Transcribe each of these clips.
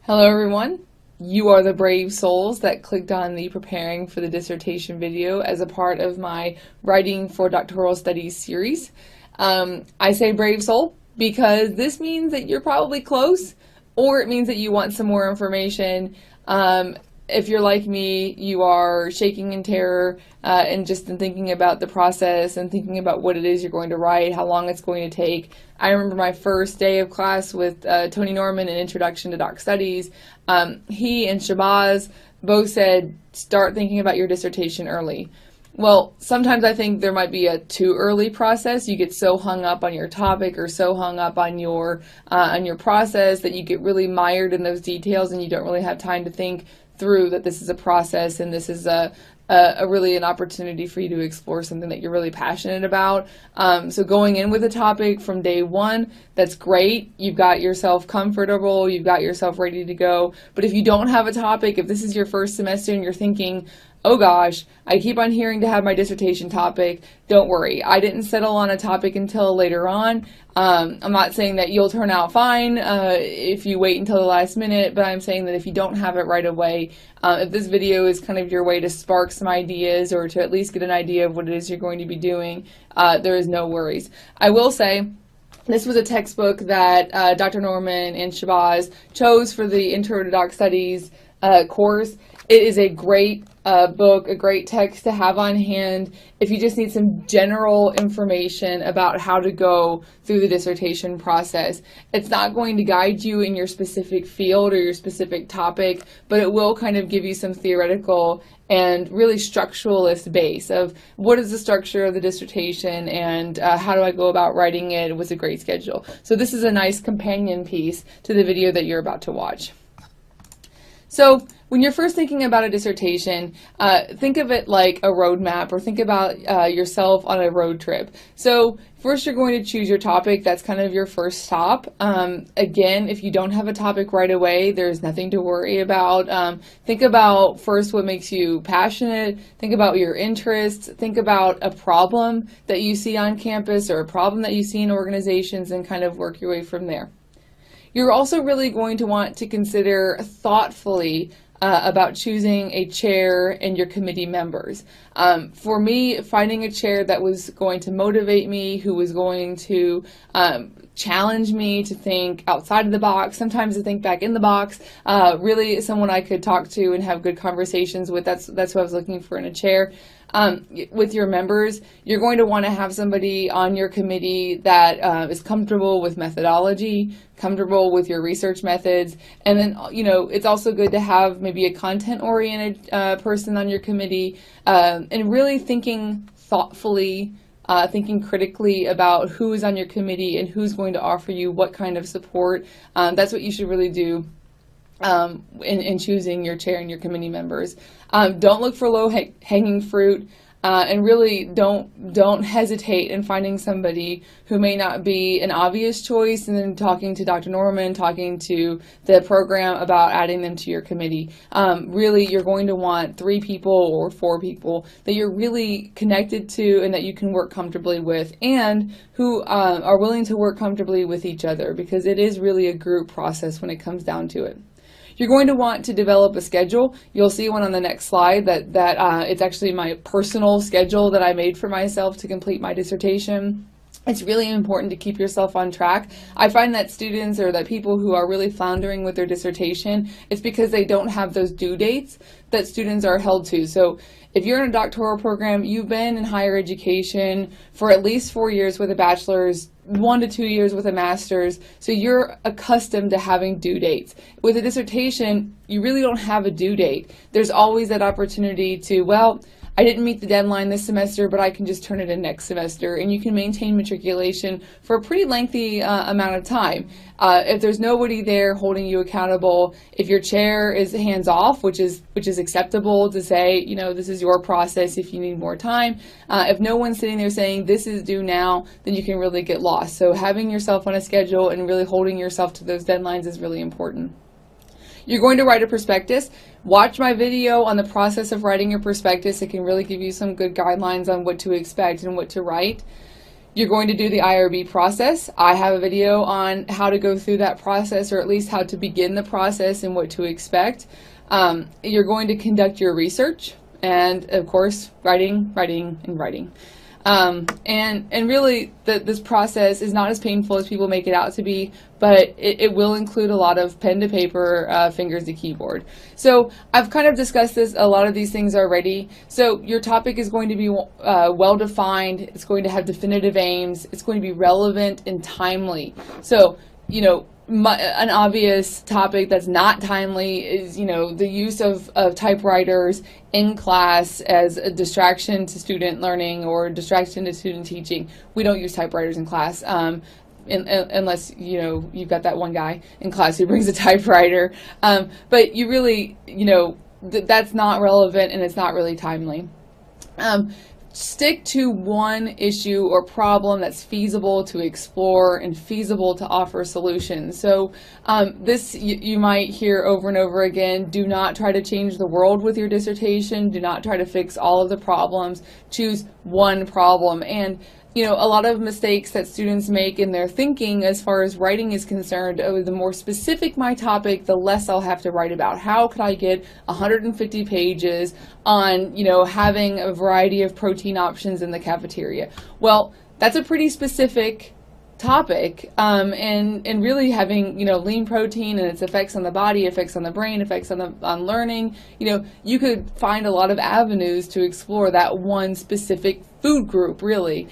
Hello everyone, you are the brave souls that clicked on the preparing for the dissertation video as a part of my Writing for Doctoral Studies series. I say brave soul because this means that you're probably close, or it means that you want some more information. If you're like me, you are shaking in terror and just in thinking about the process and thinking about what it is you're going to write, how long it's going to take. I remember my first day of class with Tony Norman in Introduction to Doc Studies. He and Shabazz both said, start thinking about your dissertation early. Well, sometimes I think there might be a too early process. You get so hung up on your topic or so hung up on your process that you get really mired in those details and you don't really have time to think through that this is a process and this is really an opportunity for you to explore something that you're really passionate about. So going in with a topic from day one, that's great. You've got yourself comfortable, you've got yourself ready to go. But if you don't have a topic, if this is your first semester and you're thinking, oh gosh, I keep on hearing to have my dissertation topic, don't worry. I didn't settle on a topic until later on. I'm not saying that you'll turn out fine if you wait until the last minute, but I'm saying that if you don't have it right away, if this video is kind of your way to spark some ideas or to at least get an idea of what it is you're going to be doing, there is no worries. I will say, this was a textbook that Dr. Norman and Shabazz chose for the Intro to Doc Studies course. It is a great book, a great text to have on hand if you just need some general information about how to go through the dissertation process. It's not going to guide you in your specific field or your specific topic, but it will kind of give you some theoretical and really structuralist base of what is the structure of the dissertation and how do I go about writing it with a great schedule. So this is a nice companion piece to the video that you're about to watch. So when you're first thinking about a dissertation, think of it like a roadmap, or think about yourself on a road trip. So first you're going to choose your topic. That's kind of your first stop. Again, if you don't have a topic right away, there's nothing to worry about. Think about first what makes you passionate. Think about your interests. Think about a problem that you see on campus or a problem that you see in organizations and kind of work your way from there. You're also really going to want to consider thoughtfully about choosing a chair and your committee members. For me, finding a chair that was going to motivate me, who was going to challenge me to think outside of the box, sometimes to think back in the box, really someone I could talk to and have good conversations with. That's what I was looking for in a chair. With your members, you're going to want to have somebody on your committee that is comfortable with methodology, comfortable with your research methods, and then, it's also good to have maybe a content-oriented person on your committee, and really thinking thoughtfully, thinking critically about who is on your committee and who's going to offer you what kind of support. That's what you should really do in choosing your chair and your committee members. Don't look for low-hanging fruit, and really don't hesitate in finding somebody who may not be an obvious choice and then talking to Dr. Norman, talking to the program about adding them to your committee. Really, you're going to want 3 people or 4 people that you're really connected to and that you can work comfortably with, and who are willing to work comfortably with each other, because it is really a group process when it comes down to it. You're going to want to develop a schedule. You'll see one on the next slide that it's actually my personal schedule that I made for myself to complete my dissertation. It's really important to keep yourself on track. I find that students or that people who are really floundering with their dissertation, it's because they don't have those due dates that students are held to. So if you're in a doctoral program, you've been in higher education for at least 4 years with a bachelor's, 1 to 2 years with a master's, so you're accustomed to having due dates. With a dissertation, you really don't have a due date. There's always that opportunity to, well, I didn't meet the deadline this semester, but I can just turn it in next semester, and you can maintain matriculation for a pretty lengthy amount of time. If there's nobody there holding you accountable, if your chair is hands-off, which is acceptable to say, this is your process if you need more time. If no one's sitting there saying this is due now, then you can really get lost. So having yourself on a schedule and really holding yourself to those deadlines is really important. You're going to write a prospectus. Watch my video on the process of writing your prospectus. It can really give you some good guidelines on what to expect and what to write. You're going to do the IRB process. I have a video on how to go through that process, or at least how to begin the process and what to expect. You're going to conduct your research, and of course, writing, and writing. And really, this process is not as painful as people make it out to be, but it will include a lot of pen to paper, fingers to keyboard. So I've kind of discussed a lot of these things already. So your topic is going to be well defined. It's going to have definitive aims. It's going to be relevant and timely. So, you know, an obvious topic that's not timely is, you know, the use of typewriters in class as a distraction to student learning or distraction to student teaching. We don't use typewriters in class unless, you know, you've got that one guy in class who brings a typewriter. But you really, you know, that's not relevant and it's not really timely. Stick to one issue or problem that's feasible to explore and feasible to offer solutions. So this you might hear over and over again: do not try to change the world with your dissertation. Do not try to fix all of the problems. Choose one problem. And you know, a lot of mistakes that students make in their thinking as far as writing is concerned, oh, the more specific my topic, the less I'll have to write about. How could I get 150 pages on, you know, having a variety of protein options in the cafeteria? Well, that's a pretty specific topic, and really having, you know, lean protein and its effects on the body, effects on the brain, effects on learning, you know, you could find a lot of avenues to explore that one specific food group, really.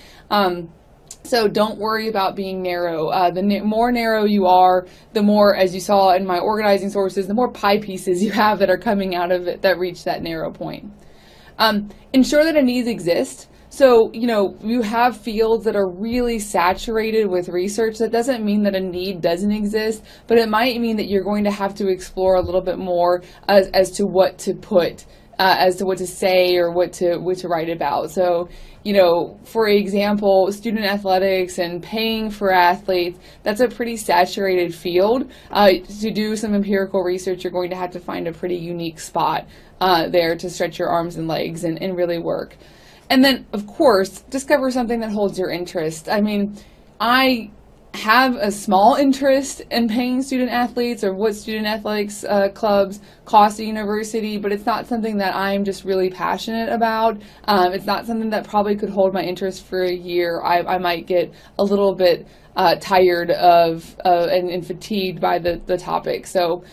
So don't worry about being narrow. The more narrow you are, the more, as you saw in my organizing sources, the more pie pieces you have that are coming out of it that reach that narrow point. Ensure that a need exists. So, you know, you have fields that are really saturated with research. That doesn't mean that a need doesn't exist, but it might mean that you're going to have to explore a little bit more as to what to put, as to what to say or what to write about. So, you know, for example, student athletics and paying for athletes, that's a pretty saturated field. To do some empirical research, you're going to have to find a pretty unique spot there to stretch your arms and legs and really work. And then, of course, discover something that holds your interest. I mean, I have a small interest in paying student athletes or what student athletics clubs cost a university, but it's not something that I'm just really passionate about. It's not something that probably could hold my interest for a year. I might get a little bit tired of and fatigued by the topic. So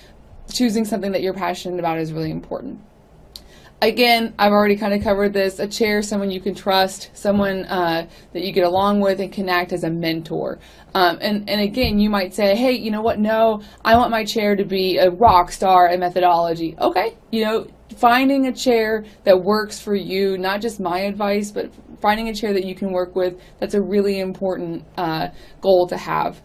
choosing something that you're passionate about is really important. Again, I've already kind of covered this. A chair, someone you can trust, someone that you get along with and can act as a mentor. And again, you might say, hey, you know what? No, I want my chair to be a rock star in methodology. Okay, you know, finding a chair that works for you, not just my advice, but finding a chair that you can work with, that's a really important goal to have.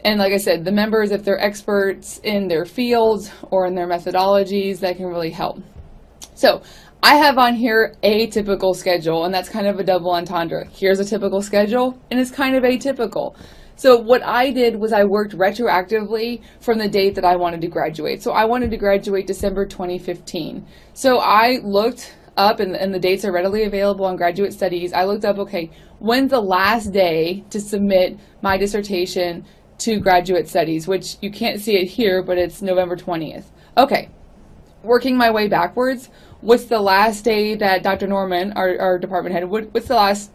And like I said, the members, if they're experts in their fields or in their methodologies, that can really help. So I have on here a typical schedule, and that's kind of a double entendre. Here's a typical schedule, and it's kind of atypical. So what I did was I worked retroactively from the date that I wanted to graduate. So I wanted to graduate December 2015. So I looked up, and the dates are readily available on Graduate Studies. I looked up, okay, when's the last day to submit my dissertation to Graduate Studies, which you can't see it here, but it's November 20th. Okay. Working my way backwards, what's the last day that Dr. Norman, our department head, what's the last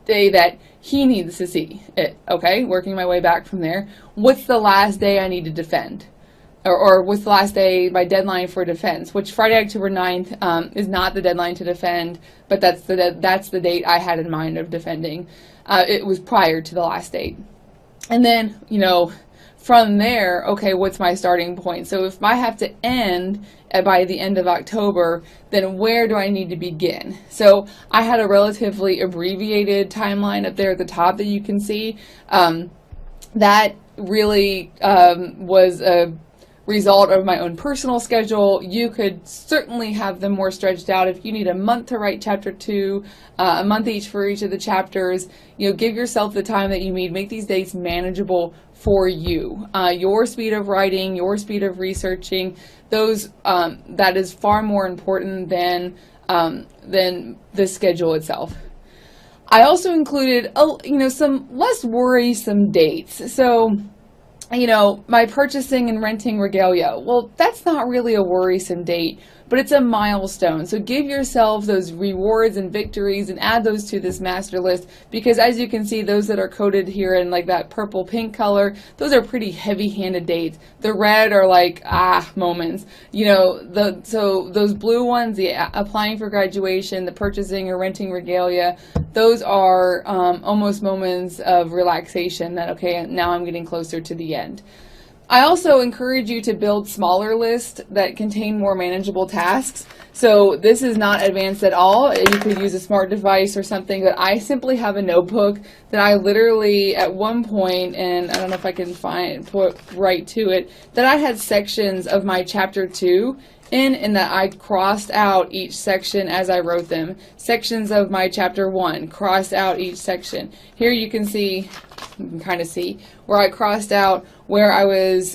day that he needs to see it? Okay, working my way back from there. What's the last day I need to defend? Or what's the last day, my deadline for defense, which Friday, October 9th is not the deadline to defend, but that's the date I had in mind of defending. It was prior to the last date. And then, you know, from there, okay, what's my starting point? So if I have to end by the end of October, then where do I need to begin? So I had a relatively abbreviated timeline up there at the top that you can see. That really was a result of my own personal schedule. You could certainly have them more stretched out. If you need a month to write chapter 2, a month each for each of the chapters, you know, give yourself the time that you need. Make these dates manageable for you. Your speed of writing, your speed of researching, those that is far more important than the schedule itself. I also included, some less worrisome dates. So, my purchasing and renting regalia. Well, that's not really a worrisome date, but it's a milestone. So give yourself those rewards and victories and add those to this master list, because as you can see, those that are coded here in like that purple pink color, those are pretty heavy-handed dates. The red are like moments. So those blue ones, the applying for graduation, the purchasing or renting regalia, those are almost moments of relaxation that, okay, now I'm getting closer to the end. I also encourage you to build smaller lists that contain more manageable tasks. So this is not advanced at all. You could use a smart device or something, but I simply have a notebook that I literally at one point, and I don't know if I can put right to it, that I had sections of my chapter 2 and that I crossed out each section as I wrote them. Sections of my chapter 1, crossed out each section. Here you can kind of see where I crossed out where I was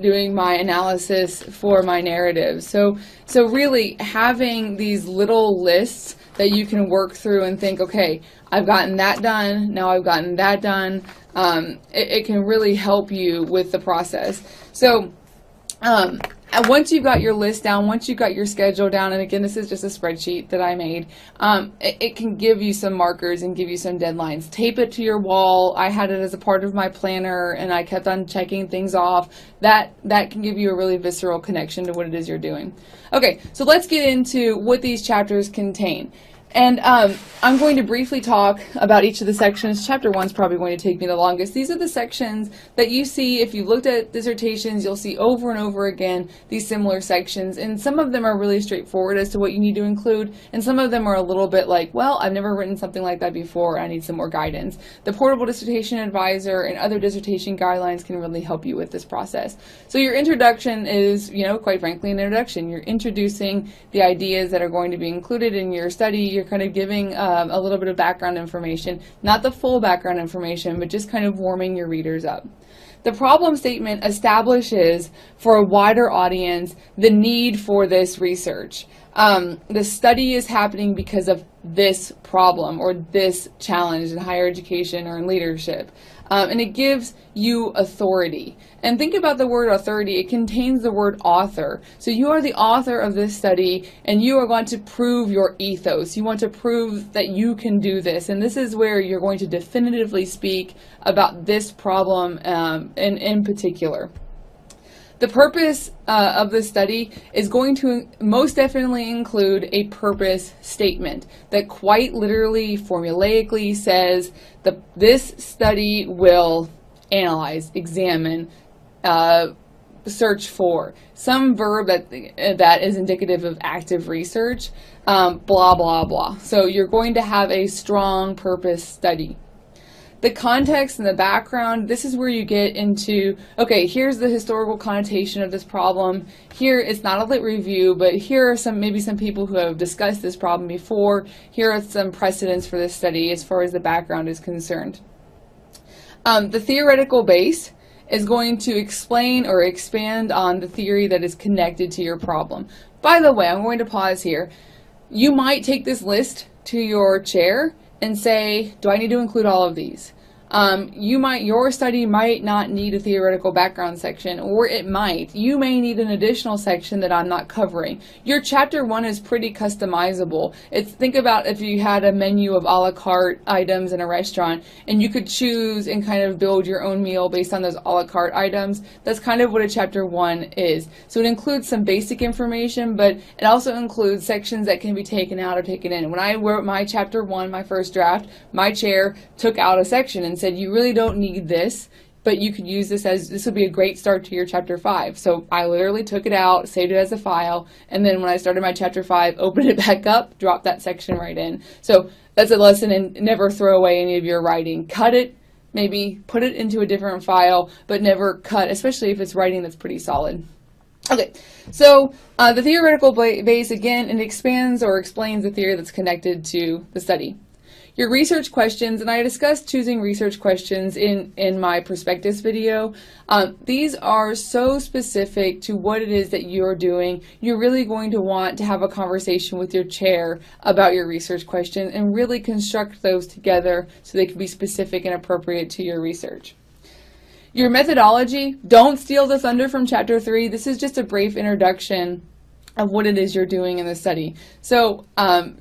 doing my analysis for my narrative. So really having these little lists that you can work through and think, okay, I've gotten that done, now I've gotten that done. It can really help you with the process. So and once you've got your list down, once you've got your schedule down, and again, this is just a spreadsheet that I made, it can give you some markers and give you some deadlines. Tape it to your wall. I had it as a part of my planner, and I kept on checking things off. That can give you a really visceral connection to what it is you're doing. Okay, so let's get into what these chapters contain. And I'm going to briefly talk about each of the sections. Chapter 1 is probably going to take me the longest. These are the sections that you see, if you looked at dissertations, you'll see over and over again these similar sections. And some of them are really straightforward as to what you need to include. And some of them are a little bit like, well, I've never written something like that before. I need some more guidance. The Portable Dissertation Advisor and other dissertation guidelines can really help you with this process. So your introduction is, quite frankly, an introduction. You're introducing the ideas that are going to be included in your study. You're kind of giving a little bit of background information, not the full background information, but just kind of warming your readers up. The problem statement establishes for a wider audience the need for this research. The study is happening because of this problem or this challenge in higher education or in leadership. And it gives you authority. And think about the word authority. It contains the word author. So you are the author of this study, and you are going to prove your ethos. You want to prove that you can do this. And this is where you're going to definitively speak about this problem in particular. The purpose of this study is going to most definitely include a purpose statement that quite literally, formulaically says that this study will analyze, examine, search for, some verb that is indicative of active research, blah, blah, blah. So you're going to have a strong purpose study. The context and the background, this is where you get into, okay, here's the historical connotation of this problem. Here, it's not a lit review, but here are maybe some people who have discussed this problem before. Here are some precedents for this study as far as the background is concerned. The theoretical base is going to explain or expand on the theory that is connected to your problem. By the way, I'm going to pause here. You might take this list to your chair and say, do I need to include all of these? Your study might not need a theoretical background section, or it might. You may need an additional section that I'm not covering. Your chapter 1 is pretty customizable. Think about if you had a menu of a la carte items in a restaurant, and you could choose and kind of build your own meal based on those a la carte items. That's kind of what a chapter 1 is. So it includes some basic information, but it also includes sections that can be taken out or taken in. When I wrote my chapter 1, my first draft, my chair took out a section and said, you really don't need this, but you could use this would be a great start to your chapter 5. So I literally took it out, saved it as a file, and then when I started my chapter 5, opened it back up, dropped that section right in. So that's a lesson in never throw away any of your writing. Cut it, maybe put it into a different file, but never cut, especially if it's writing that's pretty solid. Okay, so the theoretical base, again, it expands or explains the theory that's connected to the study. your research questions, and I discussed choosing research questions in my prospectus video. These are so specific to what it is that you're doing. You're really going to want to have a conversation with your chair about your research questions and really construct those together so they can be specific and appropriate to your research. Your methodology, don't steal the thunder from Chapter 3. This is just a brief introduction of what it is you're doing in the study. So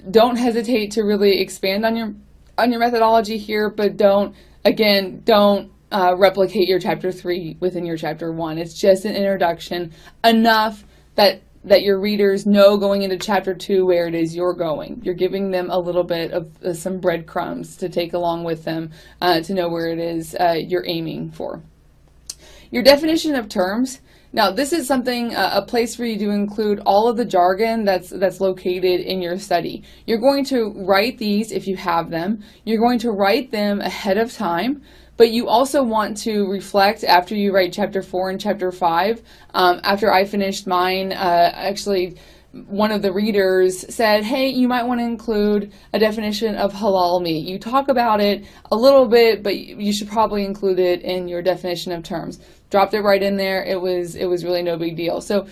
don't hesitate to really expand on your methodology here, but don't replicate your Chapter 3 within your Chapter 1. It's just an introduction, enough that your readers know going into Chapter 2 where it is you're going. You're giving them a little bit of some breadcrumbs to take along with them to know where it is you're aiming for. Your definition of terms. Now, this is something, a place for you to include all of the jargon that's located in your study. You're going to write these if you have them. You're going to write them ahead of time, but you also want to reflect after you write Chapter 4 and Chapter 5. After I finished mine, actually, one of the readers said, hey, you might want to include a definition of halal meat. You talk about it a little bit, but you should probably include it in your definition of terms. Dropped it right in there. It was really no big deal. So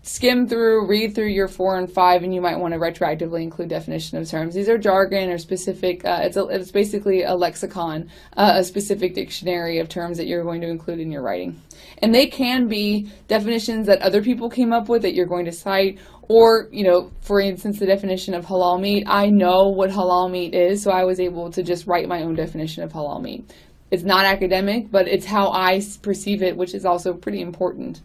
skim through, read through your 4 and 5, and you might want to retroactively include definition of terms. These are jargon or specific, it's basically a lexicon, a specific dictionary of terms that you're going to include in your writing. And they can be definitions that other people came up with that you're going to cite, or, for instance, the definition of halal meat. I know what halal meat is, so I was able to just write my own definition of halal meat. It's not academic, but it's how I perceive it, which is also pretty important.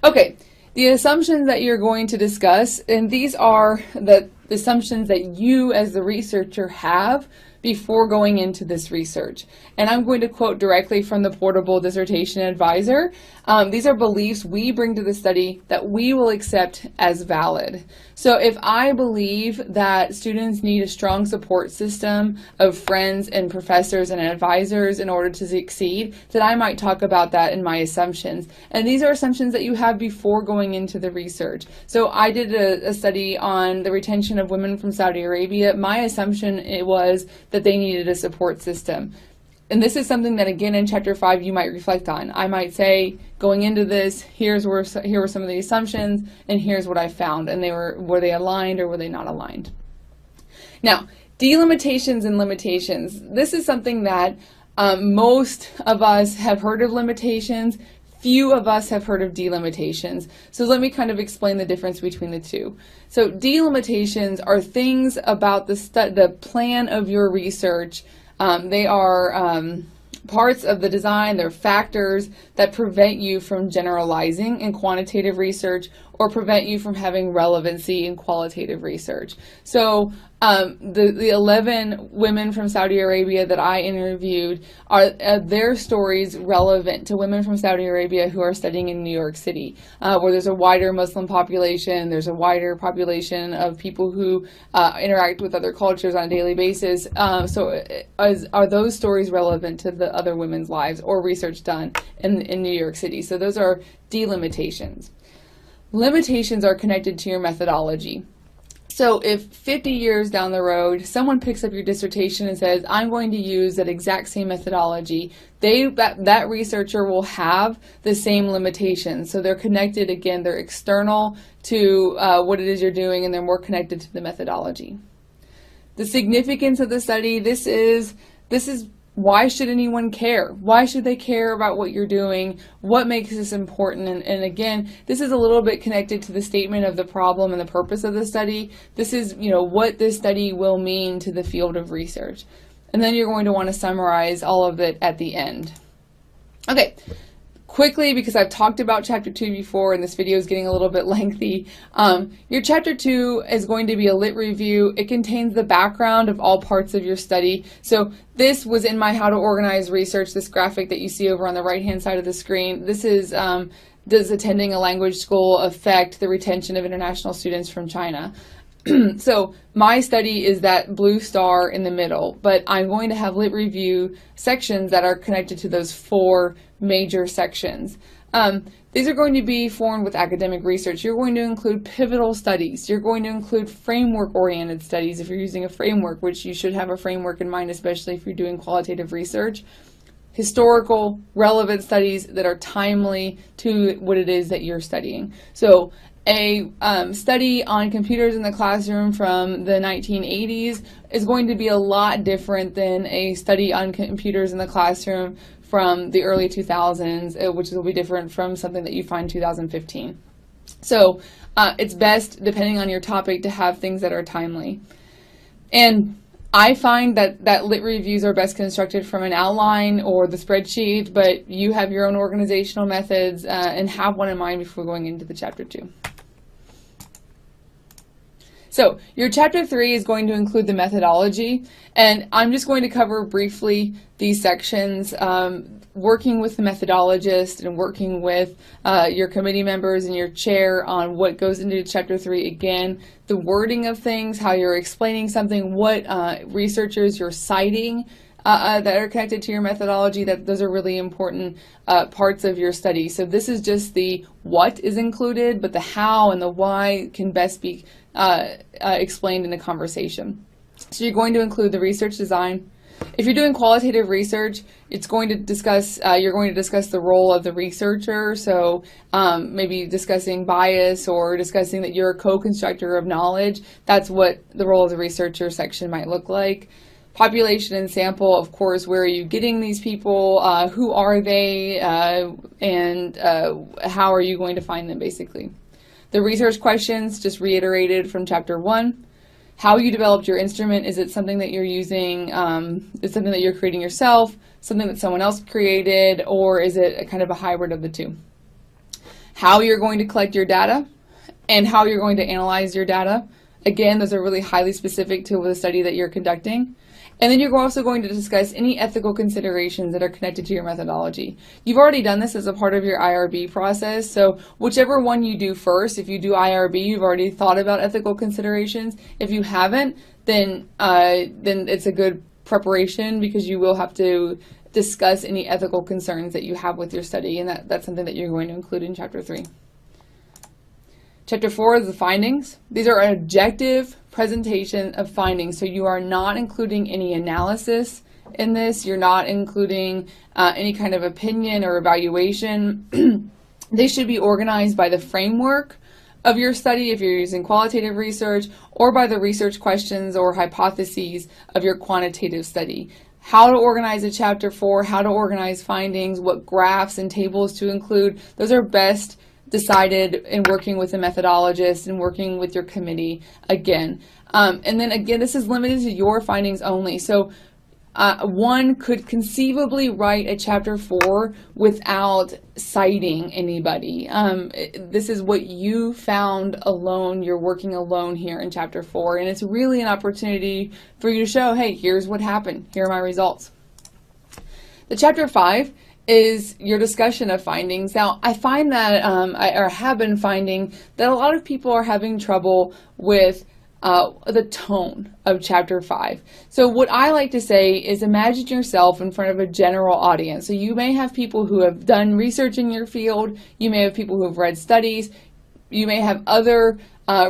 Okay, the assumptions that you're going to discuss, and these are the assumptions that you as the researcher have before going into this research. And I'm going to quote directly from the Portable Dissertation Advisor. These are beliefs we bring to the study that we will accept as valid. So if I believe that students need a strong support system of friends and professors and advisors in order to succeed, then I might talk about that in my assumptions. And these are assumptions that you have before going into the research. So I did a study on the retention of women from Saudi Arabia. My assumption was that they needed a support system. And this is something that, again, in Chapter 5 you might reflect on. I might say, going into this, here were some of the assumptions, and here's what I found. And were they aligned or were they not aligned? Now, delimitations and limitations. This is something that most of us have heard of limitations. Few of us have heard of delimitations. So let me kind of explain the difference between the two. So delimitations are things about the plan of your research. They are parts of the design, they're factors that prevent you from generalizing in quantitative research or prevent you from having relevancy in qualitative research. So the 11 women from Saudi Arabia that I interviewed, are their stories relevant to women from Saudi Arabia who are studying in New York City, where there's a wider Muslim population, there's a wider population of people who interact with other cultures on a daily basis. So are those stories relevant to the other women's lives or research done in New York City? So those are delimitations. Limitations are connected to your methodology. So if 50 years down the road, someone picks up your dissertation and says, I'm going to use that exact same methodology, that researcher will have the same limitations. So they're connected, again, they're external to what it is you're doing, and they're more connected to the methodology. The significance of the study, this is why should anyone care? Why should they care about what you're doing? What makes this important? And again, this is a little bit connected to the statement of the problem and the purpose of the study. This is, what this study will mean to the field of research. And then you're going to want to summarize all of it at the end. Okay. Quickly, because I've talked about Chapter 2 before and this video is getting a little bit lengthy, your Chapter 2 is going to be a lit review. It contains the background of all parts of your study. So this was in my How to Organize Research, this graphic that you see over on the right-hand side of the screen. This is, does attending a language school affect the retention of international students from China? So my study is that blue star in the middle, but I'm going to have lit review sections that are connected to those 4 major sections. These are going to be formed with academic research. You're going to include pivotal studies. You're going to include framework-oriented studies if you're using a framework, which you should have a framework in mind, especially if you're doing qualitative research. Historical, relevant studies that are timely to what it is that you're studying. So a study on computers in the classroom from the 1980s is going to be a lot different than a study on computers in the classroom from the early 2000s, which will be different from something that you find in 2015. So it's best, depending on your topic, to have things that are timely. And I find that lit reviews are best constructed from an outline or the spreadsheet, but you have your own organizational methods and have one in mind before going into the chapter 2. So your chapter 3 is going to include the methodology, and I'm just going to cover briefly these sections, working with the methodologist and working with your committee members and your chair on what goes into chapter 3. Again, the wording of things, how you're explaining something, what researchers you're citing that are connected to your methodology. Those are really important parts of your study. So this is just the what is included, but the how and the why can best be explained in a conversation. So you're going to include the research design. If you're doing qualitative research, it's going to discuss, you're going to discuss the role of the researcher, so maybe discussing bias or discussing that you're a co-constructor of knowledge. That's what the role of the researcher section might look like. Population and sample, of course, where are you getting these people, who are they, and how are you going to find them, basically. The research questions, just reiterated from chapter 1. How you developed your instrument. Is it something that you're using, is something that you're creating yourself, something that someone else created, or is it a kind of a hybrid of the two? How you're going to collect your data and how you're going to analyze your data. Again, those are really highly specific to the study that you're conducting. And then you're also going to discuss any ethical considerations that are connected to your methodology. You've already done this as a part of your IRB process, so whichever one you do first, if you do IRB, you've already thought about ethical considerations. If you haven't, then it's a good preparation, because you will have to discuss any ethical concerns that you have with your study, and that's something that you're going to include in chapter 3. Chapter 4 is the findings. These are an objective presentation of findings, so you are not including any analysis in this. You're not including any kind of opinion or evaluation. They should be organized by the framework of your study if you're using qualitative research, or by the research questions or hypotheses of your quantitative study. How to organize a chapter 4, how to organize findings, what graphs and tables to include, those are best decided in working with a methodologist and working with your committee again. And then again, this is limited to your findings only. So one could conceivably write a chapter 4 without citing anybody. This is what you found alone. You're working alone here in chapter 4, and it's really an opportunity for you to show, hey, here's what happened. Here are my results. The chapter 5 is your discussion of findings. Now, I find that, I have been finding that a lot of people are having trouble with the tone of chapter 5. So what I like to say is, imagine yourself in front of a general audience. So you may have people who have done research in your field, you may have people who have read studies, you may have other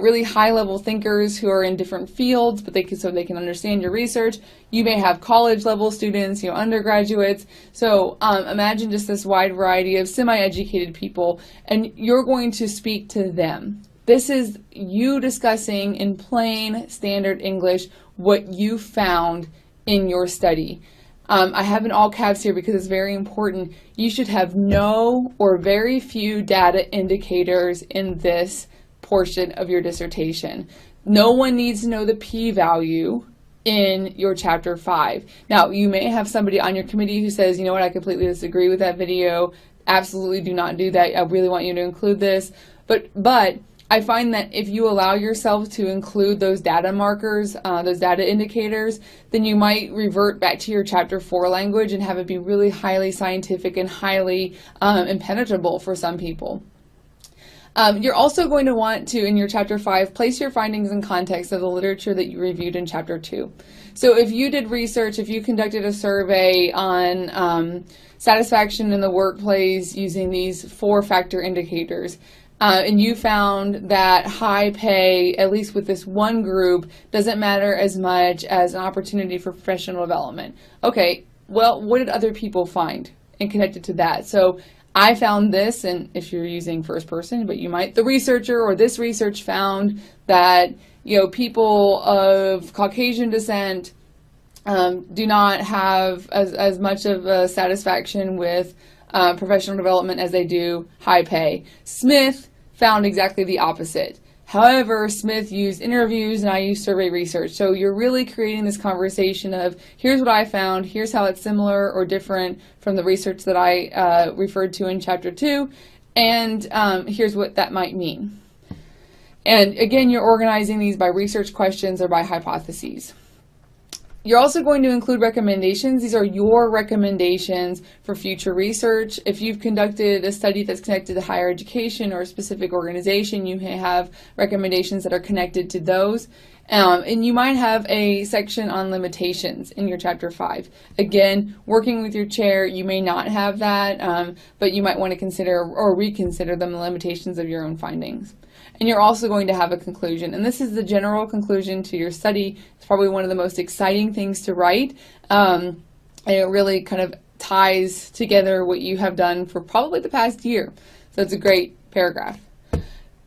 really high-level thinkers who are in different fields, but they can understand your research. You may have college-level students, undergraduates. So imagine just this wide variety of semi-educated people, and you're going to speak to them. This is you discussing in plain standard English what you found in your study. I have in all caps here because it's very important. You should have no or very few data indicators in this portion of your dissertation. No one needs to know the p-value in your chapter 5. Now, you may have somebody on your committee who says, you know what, I completely disagree with that video. Absolutely do not do that. I really want you to include this. But I find that if you allow yourself to include those data markers, those data indicators, then you might revert back to your chapter 4 language and have it be really highly scientific and highly impenetrable for some people. You're also going to want to, in your Chapter 5, place your findings in context of the literature that you reviewed in Chapter 2. So if you did research, if you conducted a survey on satisfaction in the workplace using these 4-factor indicators, and you found that high pay, at least with this one group, doesn't matter as much as an opportunity for professional development. Okay, well, what did other people find and connected to that? So I found this, and if you're using first person, but you might, the researcher or this research found that, people of Caucasian descent do not have as much of a satisfaction with professional development as they do high pay. Smith found exactly the opposite. However, Smith used interviews and I used survey research. So you're really creating this conversation of, here's what I found, here's how it's similar or different from the research that I referred to in Chapter 2, and here's what that might mean. And again, you're organizing these by research questions or by hypotheses. You're also going to include recommendations. These are your recommendations for future research. If you've conducted a study that's connected to higher education or a specific organization, you may have recommendations that are connected to those. And you might have a section on limitations in your Chapter 5. Again, working with your chair, you may not have that, but you might want to consider or reconsider the limitations of your own findings. And you're also going to have a conclusion. And this is the general conclusion to your study. It's probably one of the most exciting things to write. And it really kind of ties together what you have done for probably the past year. So it's a great paragraph.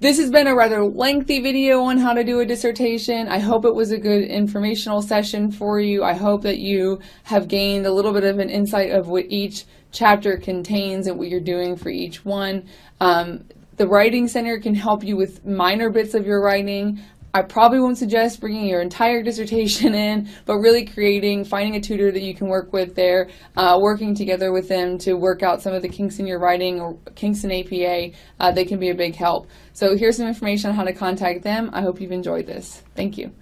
This has been a rather lengthy video on how to do a dissertation. I hope it was a good informational session for you. I hope that you have gained a little bit of an insight of what each chapter contains and what you're doing for each one. The Writing Center can help you with minor bits of your writing. I probably won't suggest bringing your entire dissertation in, but really finding a tutor that you can work with there, working together with them to work out some of the kinks in your writing or kinks in APA. They can be a big help. So here's some information on how to contact them. I hope you've enjoyed this. Thank you.